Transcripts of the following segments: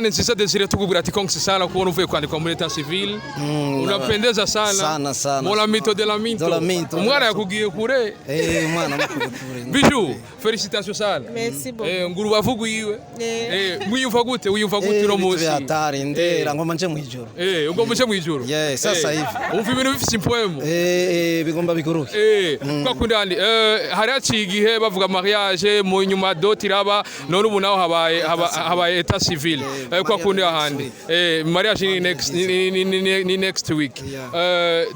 Kandi Nziza Desire tukubwira ati konksi sana kuona uvuye kwandikwa muri etat civil. Unapendeza sana. Sana. Mola mito de la minto. Umwana yakugiye kure. Mwana mukugiye kure. Bijou, félicitations sana. Merci beaucoup. Nguru bavuga yiwe. Mwiyumva gute? Uyumva gute no munsi? Hatari ndera ngoma nje mwijoro. Ubwo muje mwijoro. Sasa hivi. Umva ibintu bifise impoemo. Bigomba biguruke. Kwa kundandi hari aciye igihe bavuga mariage mu nyuma doti raba none ubu naho habaye etat civil. Kwa kundi ahandi mariage ni next week.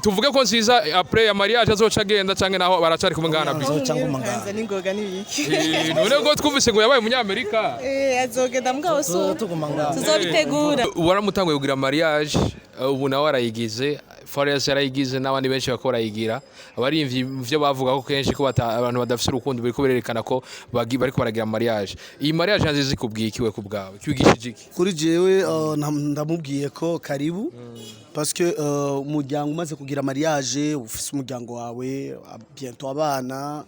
Tuvuge ko Nziza après ya mariage azoca agenda canke naho baracari kumwe ngana bi. Azoca ngumanga ningoga nibiki. None ngo twumvise ngo yabaye umunyamerika. Azogenda mugabo so tuzobitegura. Waramutanguye kugira mariage ubu nawe arayigize. Farias yarayigize n'abandi benshi bakora yigira abarimvye ivyo bavuga ko kenshi ko abantu badafise urukundo biri ko berekana ko bari ko baragira mariage. Iyi mariage Nziza ikubwiye ikiwe ku bwawe kwigishije iki? Kuri jewe ndamubwiye ko karibu parce que umuryango umaze kugira mariage ufise umuryango wawe bientôt abana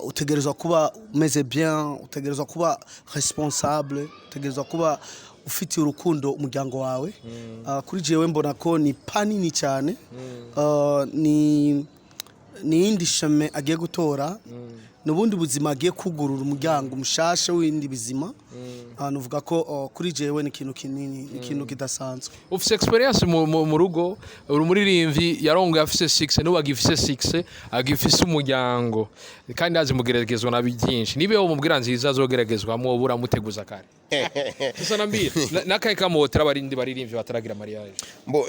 utegerezwa kuba umeze bien, utegerezwa kuba responsable, utegerezwa kuba ufite urukundo umuryango wawe. Kuri jewe mbona ko ni panini cyane, ni indi shame agiye gutora, nubundi buzima agiye kugurura umuryango mushasha w'indi bizima. Nuvuga ko kuri jewe ni ikintu kinini, ikintu kidasanzwe. Ufise experience mu rugo, uri muririmvyi yarongo yafise 6 no bagifise 6 agifise umuryango kandi azimugeragezwa na byinshi. Nibe wo mubwira Nziza azogeragezwa mu bura muteguza kare. Sasa nambie nakaye kamotera abarindi baririmvyi bataragira mariage.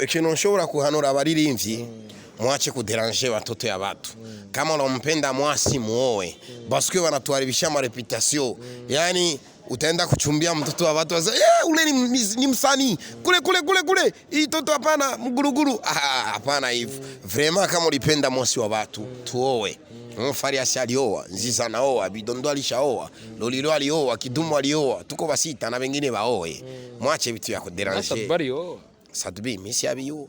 Ikintu nshobora kuhanura abaririmbyi mwache kuderanger watoto ya watu. Kama unampenda mwasi muoe. Parce que wanatuharibisha ma reputation. Yani utaenda kuchumbia mtoto wa watu waza ule ni msanii kule hii toto hapana mguruguru hapana hivyo. Vraiment kama ulipenda mwasi wa watu tuoe. Farias alioa, Nziza naoa, Bidondo alishaoa, Lolilo alioa, Kidumu alioa, tuko basita na wengine baoe. Mwache vitu ya kuderanger. Sadbi mimi si abiyo.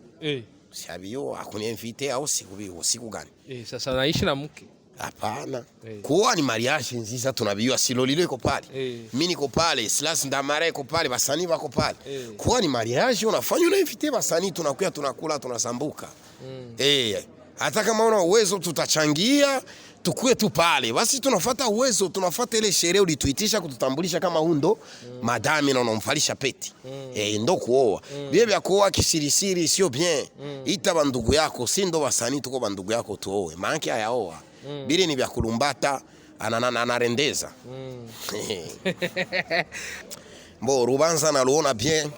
Si abiyo akuniinvite au siku gani? Sasa naishi na mke. Hapana. Kuoa ni mariage Nziza tunabiywa si Lolilo iko pale. Mimi niko pale, Silas Ndamare iko pale, basanii bako pale. Kuoa ni mariage unafanya unainvite basanii tunakuya tunakula tunasambuka. Hata kama una uwezo tutachangia tukue tu pale. Basi tunafuata uwezo, tunafuata ile sherehe ulituitisha kututambulisha kama hundo madami na unamfalisha peti. Ndo kuoa. Bibi ya kuoa kisirisiri sio bien. Ita bandugu yako, si ndo basanii tuko bandugu yako tuoe. Maana hayaoa. Bili ni vya kulumbata anarendeza. Rubanza naluona bien.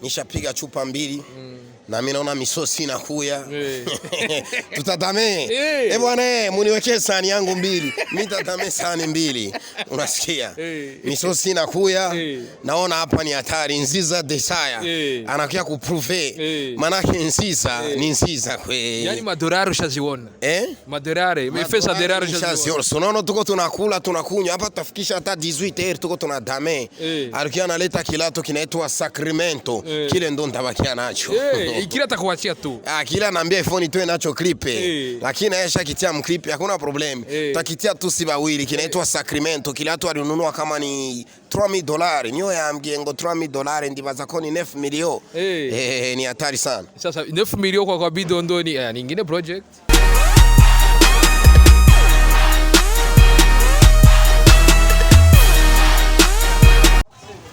Nishapiga chupa 2 na mimi naona misosi inakuya. Tutadame. Bwana muniwekee sahani yangu 2. Mimi tatame sahani 2. Unasikia? Misosi inakuya. Naona hapa ni hatari. Nziza Desire anakuja kuprove. Manake Nziza ni Nziza kwe. Yani madorari ushaziona. Madorari, mefesa dorari ushaziona. Sonono tuko tunakula tunakunywa hapa tutafikisha hata 18h tuko tunadame. Alikia analeta kilato kinaitwa Sacramento. Kile ndo ndabakia nacho. Kila atakuachia tu. Kila anaambia iPhone itoe nacho clip. Lakini aisha kitia mclip hakuna problem. Takitia tu si bawili kinaitwa Sacramento kila watu alinunua kama ni $3000. Niyo ya mgengo $3000 ndibaza ko ni 9 million. Ni hatari sana. Sasa 9 million kwa Bidondo ni nyingine project.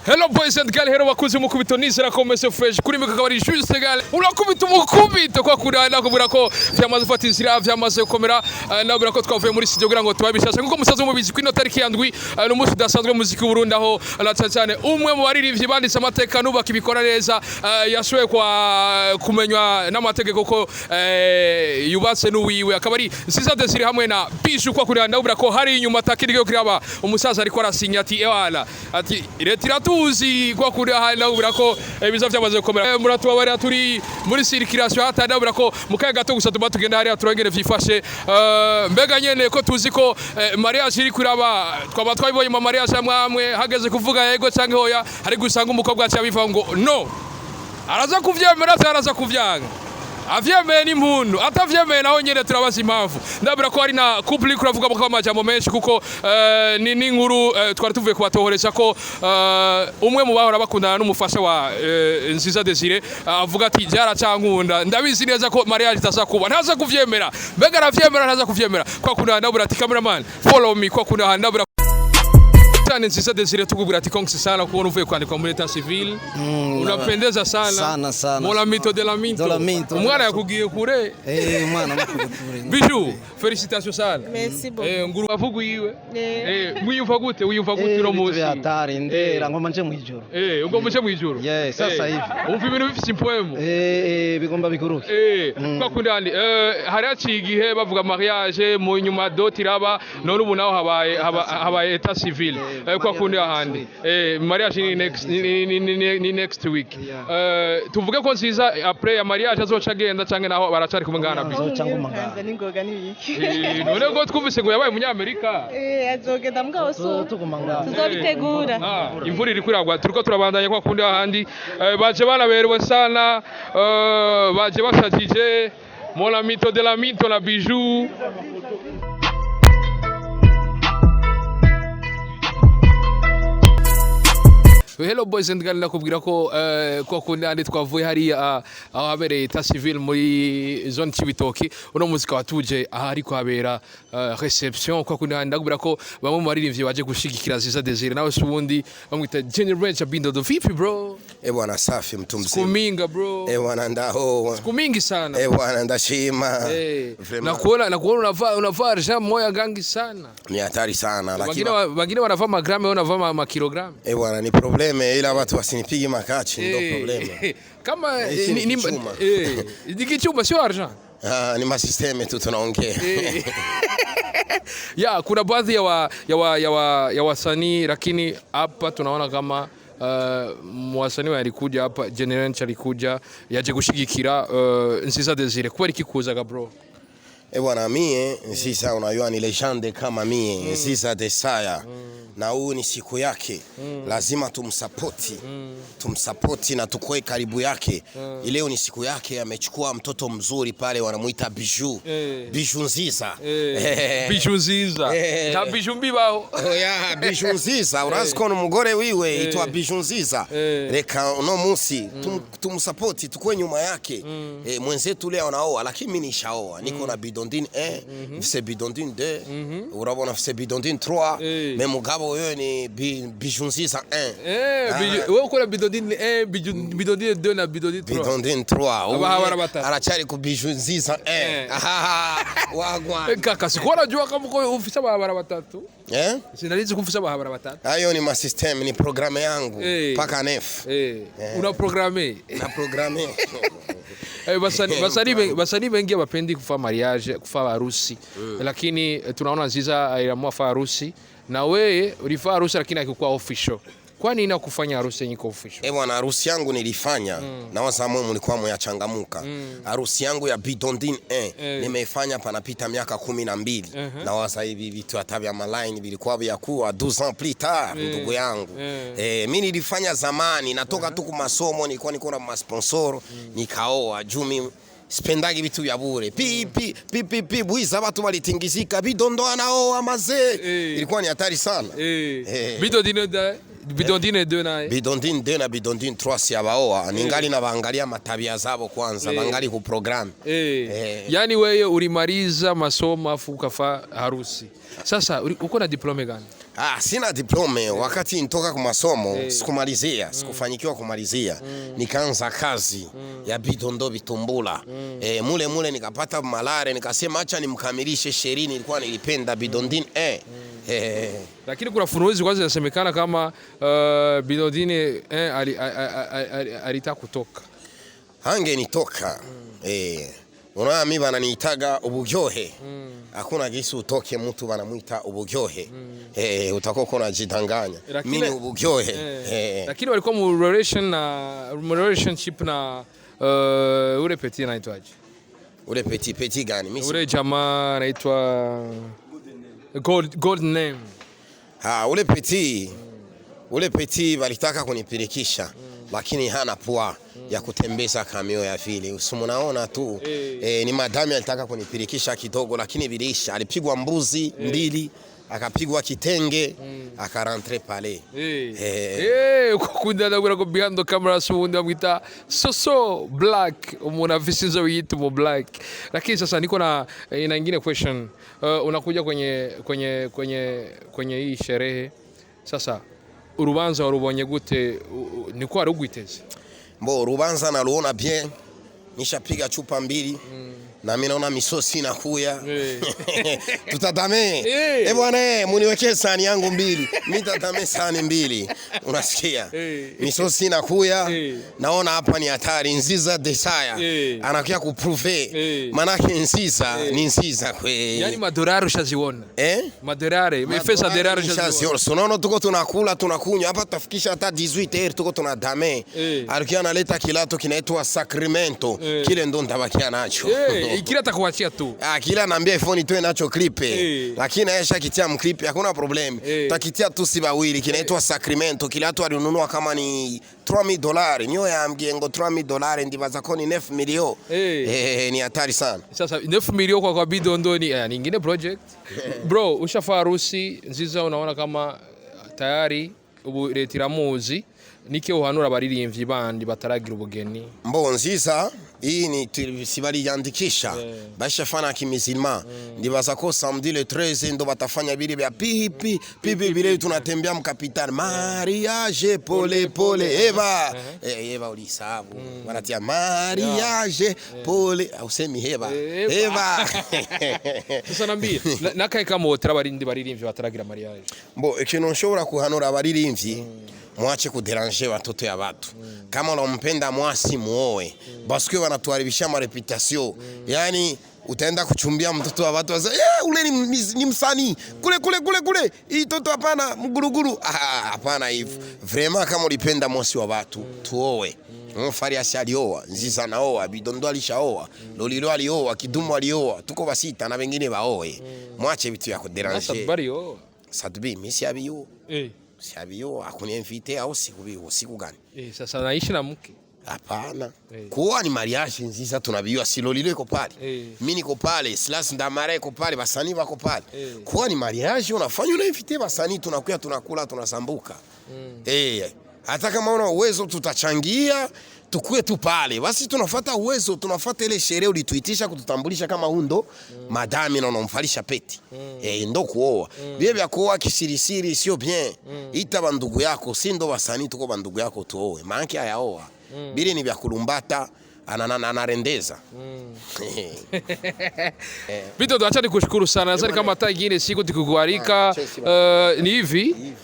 Hello boys and girls, hero wakuzi mukubito nizera ko mese fresh kuri mika kabari juste gale urakubita umukubito kwa kurana kubura ko vyamaze ufata inzira vyamaze gukomera nabura ko twavuye muri studio kugira ngo tubabishashe kuko musazo mubizi kwino tariki yandwi n'umunsi udasanzwe muziki Burundi aho cyane umwe mu baririmbyi banditse amateka nubaka ibikora neza yashoye kwa kumenywa n'amategeko ko yubatse n'uwiwe akabari Nziza Desire hamwe na Bijou kwa kurana nabura ko hari inyuma takirige kiraba umusaza ariko arasinya ati ewala ati retiratu uzi kwa kuri nabura ko biza byamaze gukomera muratubabara turi muri circulation hata nabura ko mukaye gato gusa tuba tugenda hari aturangere vyifashe mbega nyene ko tuzi ko mariage iri kuraba twaba twabibonye mu mariage amwe hageze kuvuga yego canke hoya hari gusanga umukobwa acha biva ngo no araza kuvyemera araza kuvyanga avyemeye n'impundu atavyemeye naho nyene turabaza impamvu ndabira ko ari na couple kuravuga ko amajambo menshi kuko ni inkuru twari tuvuye kubatohoresha ko umwe mu bahora bakundana n'umufasha wa Nziza Desire avuga ati byaracankunda ndabizi neza ko mariage itazakuba ntaza kuvyemera mbega aravyemera ntaza kuvyemera kwa kuna ndabura ati cameraman follow me kwa kuna ndabura cyane Nziza Desire tukubwira ati konksi sana kubona uvuye kwandikwa muri etat civil unapendeza sana mola mito de la minto umwana yakugiye kure umwana mukuye kure Bijou félicitations sana Merci beaucoup nguru bavuga yiwe wiyumva gute no musi hatari ndera ngoma nje mwijoro ubwo muce mwijoro sasa hivi umva ibintu bifite impoemo bigomba biguruke kwa kundani hari acigihe bavuga mariage mu nyuma dot iraba none ubu naho habaye etat civil kwa kundi ahandi mariage ni next week tuvuge ko Nziza après ya mariage azoca agenda canke naho baracari kumengana bizo Nganza n'ingoga n'ibiki none ko twumvise ngo yabaye umunyamerika azogenda mugabo so tuzobitegura imvura iri kwiragwa turiko turabandanya kwa kundi ahandi baje banaberewe sana baje bashajije mola mito de la minto na Bijou Hello boys and girls nakubwira ko kwa kundi twavuye hari aho habereye etat civil muri zone Cibitoki uno muzika watuje ahari kuhabera reception kwa kundi ndakubwira ko bamwe mu baririmbyi baje gushigikira Nziza Desire nawe subundi bamwita Generation Bindo do vipi bro bwana safi mtu mzima kuminga bro bwana ndaho kumingi sana bwana ndashima nakuona unavaa argent moya gangi sana ni hatari sana lakini wengine wanavaa magramme wanavaa makilogramme bwana ni problem ila watu wasinipige makachi ndio problem kama ni kichuma sio argent ni masysteme tu tunaongea ya kuna baadhi ya wasanii lakini hapa tunaona kama mwasanii alikuja hapa Generation alikuja yaje gushigikira Nziza Desire kubera ikikuzaga bro bwana mie Nziza unajua ni legende kama mie Nziza Desire na huu ni siku yake lazima tumsapoti na tukoe karibu yake leo ni siku yake amechukua mtoto mzuri pale wanamuita Bijou Bijou Nziza Bijou Nziza na Bijou mbibaho Bijou Nziza uraziko n'umugore wiwe itwa Bijou Nziza reka uno munsi tumsapoti tukwe nyuma yake mwenzetu leo anaoa lakini mimi nishaoa niko na Bidondine c'est Bidondine 2 urabona c'est Bidondine 3 mais mugabo wewe ni Bijou Nziza 1 wewe uko na Bidondine 1 Bidondine 2 na Bidondine 3 Bidondine 3 arachari ku Bijou Nziza 1 wagwa kaka sikora jua kama uko ufisa bahabara batatu sinalizi kufisa bahabara batatu hayo ni system ni programme yangu paka nef una programme na programme basani bengi bapendi kufa mariage kufa harusi lakini tunaona Nziza aliamua fa harusi na wewe ulifanya harusi lakini haikuwa official. Kwa nini unakufanya harusi yenye official? Bwana harusi yangu nilifanya na wazamu mlikuwa mwachangamuka. Harusi yangu ya Bidondine nimeifanya panapita miaka 12 na waza hivi vitu hata vya maline vilikuwa vya kuwa 12 ans plus tard ndugu yangu. Mimi nilifanya zamani natoka tu kwa masomo nilikuwa niko na masponsor nikaoa jumi spendagi vitu vya bure pi buiza watu walitingizika Bidondo anaoa mazee ilikuwa ni hatari sana Bidondine 2 na Bidondine 2 na Bidondine 3 si abaoa ningali na baangalia matabia zabo kwanza bangali ku program yani wewe ulimaliza masomo afu ukafa harusi sasa uko na diplome gani? Sina diplome wakati nitoka kwa masomo sikumalizia sikufanyikiwa kumalizia nikaanza kazi ya Bidondo Bitumbula mule nikapata malare nikasema acha nimkamilishe sherini nilikuwa nilipenda Bidondine lakini kuna funuzi kwanza inasemekana kama Bidondine alitaka kutoka hange nitoka unaona mimi bananiitaga uburyohe hakuna gisi utoke mtu banamuita uburyohe utakuwa unajidanganya mimi ni uburyohe lakini walikuwa mu relationship na ule petit anaitwaje ule petit gani mimi ule jamaa anaitwa Gold name ule petit walitaka kunipirikisha lakini hana poa ya kutembeza kamio ya vile. Usimunaona tu ni madami alitaka kunipirikisha kidogo, lakini bilisha alipigwa mbuzi mbili, akapigwa kitenge, akarentre pale. Ukakunda ndabura ko behind the camera sundi bamwita Soso Black, umuntu afise inzo yita mu Black. Lakini sasa niko na nyingine question. Unakuja kwenye hii sherehe. Sasa urubanza warubonye gute? Niko arugwiteze? Mbo urubanza naluona bien. Nishapiga chupa mbili. Na mimi naona misosi inakuya. Tutadame. Bwana muniwekee sahani yangu mbili. Mimi tatame sahani mbili. Unasikia? Misosi inakuya. Naona hapa ni hatari. Nziza Desire anakuja kuprove. Manake Nziza ni Nziza kwe. Yani madorari ushaziona? Madorari, mefesa dorari ushaziona. Sonono tuko tunakula tunakunywa hapa tutafikisha hata 18h tuko tunadame. Alikia analeta kilato kinaitwa Sacramento. Kile ndo ndabakia nacho. Kila atakuachia tu. Kila anaambia iPhone itoe nacho clip. Lakini aisha kitia mclip hakuna problem. Takitia tu si bawili kinaitwa Sacramento. Kila watu walinunua kama ni $3000. Niyo ya mgengo $3000 ndibaza ko ni 9 million. Ni hatari sana. Sasa 9 million kwa Bidondo ni nyingine project. Bro, ushafa harusi Nziza unaona kama tayari ubu retiramuzi. Nike uhanura abaririmbyi bandi bataragira ubugeni? Mbo Nziza hii ni sibali yandikisha bashafana kimizilima ndibaza ko samedi le 13 ndo batafanya bili bya pipi bile tunatembea mkapital mariage pole Eva ulisabu wanatia mariage pole ausemi Eva sasa nambie nakaye kama otera baririmbyi bataragira mariage. Mbo ikintu nshobora kuhanura abaririmbyi mwache kuderanger watoto ya watu. Kama unampenda mwasi muoe. Parce que wanatuharibisha ma reputation. Yani utaenda kuchumbia mtoto wa watu waza ule ni msanii. Kule. Hii toto hapana mguruguru. Hapana hivi. Vraiment kama ulipenda mwasi wa watu, tuoe. Farias alioa, Nziza naoa, Bidondo alishaoa, Lolilo alioa, Kidumu alioa, tuko basita na wengine baoe. Mwache vitu ya kuderanger. Sadbi mimi si abiyo. Siabiyo akuniinvite au siku gani? Sasa naishi na mke. Hapana. Kuoa ni mariage Nziza tunabiwa Silolilo iko pale. Mimi niko pale, Silas Ndamara iko pale, basani wako pale. Kuoa ni mariage unafanya unainvite basani tunakuya tunakula tunasambuka. Hata kama una uwezo tutachangia tukue tu pale. Basi tunafuata uwezo, tunafuata ile sherehe ulituitisha kututambulisha kama hundo madami na unamfalisha peti. Ndo kuoa. Bia bya kuoa kisirisiri sio bien. Ita bandugu yako, si ndo wasanii tuko bandugu yako tuoe. Maana hayaoa. Bili ni bya kulumbata anarendeza. Bidondo acha nikushukuru sana. Nadhani kama hata ingine siku tukikualika ni hivi.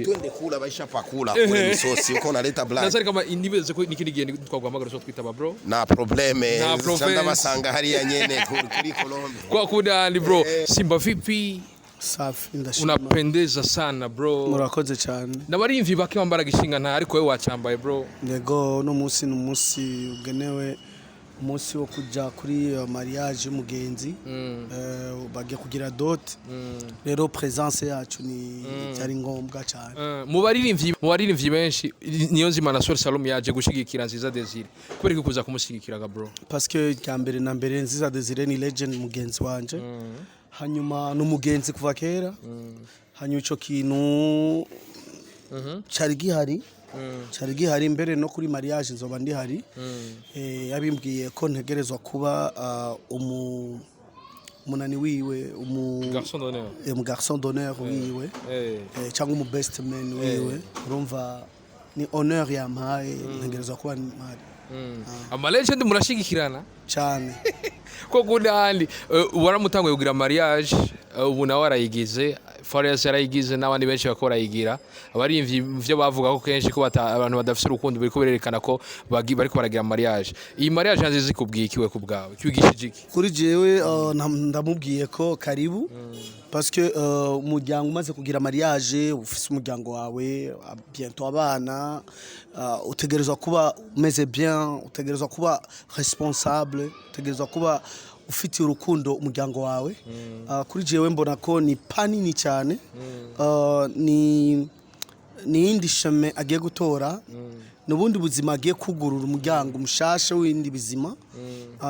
Twende kula baisha pakula kule misosi uko unaleta black. Nadhani kama indibeze ko nikinigiye twaguhamagara so twita ba bro. Na probleme. Sanda basanga hari ya nyene kuri Colombia. Kwa kuda ni bro. Simba vipi? Safi ndashima. Unapendeza sana bro. Murakoze cyane. Nabarimvi bake bambara gishinga nta ariko wewe wacambaye bro. Yego no musi ugenewe umunsi wo kuja kuri mariage y'umugenzi bagiye kugira dot rero presence yacu ni cyari ngombwa cyane. Mu baririmbyi benshi niyo nzima na Sol Salom yaje gushigikira Nziza Desire kubera ko kuza kumushigikiraga bro? Parce que cyambere na mbere Nziza Desire ni legend mugenzi wanje. Hanyuma n'umugenzi kuva kera. Hanyuma ico kintu cyari gihari mbere no kuri mariage nzoba ndi hari. Yabimbwiye ko ntegerezwa kuba umunani wiwe garçon d'honneur wiwe cyangwa umu best man wiwe. Urumva ni honneur yampaye ntegerezwa kuba mpari. Ama legend murashigikirana cyane. Ko gudandi waramutanguye kugira mariage ubu nawe arayigize Farias yarayigize n'abandi benshi bakora yigira abarimvyi byo bavuga ko kenshi ko abantu badafite urukundo bari kuberekana ko bari baragira mariage. Iyi mariage nziza ikubwikiwe ku bwawe kwigishije iki? Kuri jewe ndamubwiye ko karibu parce que umuryango umaze kugira mariage ufise umuryango wawe bientôt abana utegerezwa kuba umeze bien, utegerezwa kuba responsable, utegerezwa kuba ufite urukundo umuryango wawe. Kuri jewe mbona ko ni panini cyane. n'iyindi sheme agiye gutora n'ubundi buzima agiye kugurura umuryango umushasha w'indi bizima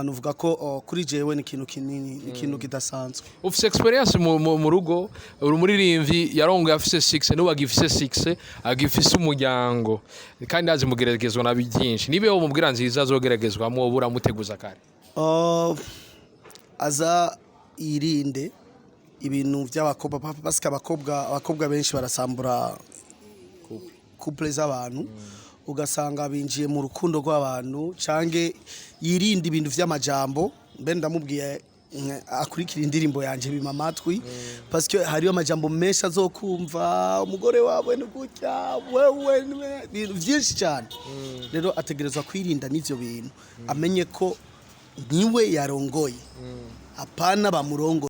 nuvuga ko kuri jewe ni ikintu kinini ikintu kidasanzwe ufise experience mu rugo uri muririmbyi yarongoye afise 6 n'ubu agifise 6 agifise umuryango kandi azi mugeragezwa na byinshi nibeho mubwira nziza azogeragezwa mu bura muteguza kare aza irinde ibintu by'abakobwa parce que abakobwa benshi barasambura couple z'abantu ugasanga binjiye mu rukundo rw'abantu cange yirinde ibintu vy'amajambo mbe ndamubwiye akurikira indirimbo yanje bima amatwi parce que hariyo amajambo menshi azokumva umugore wawe n'ugutya wewe ibintu byinshi cyane rero ategerezwa kwirinda n'ivyo bintu amenye ko niwe yarongoye apana bamurongo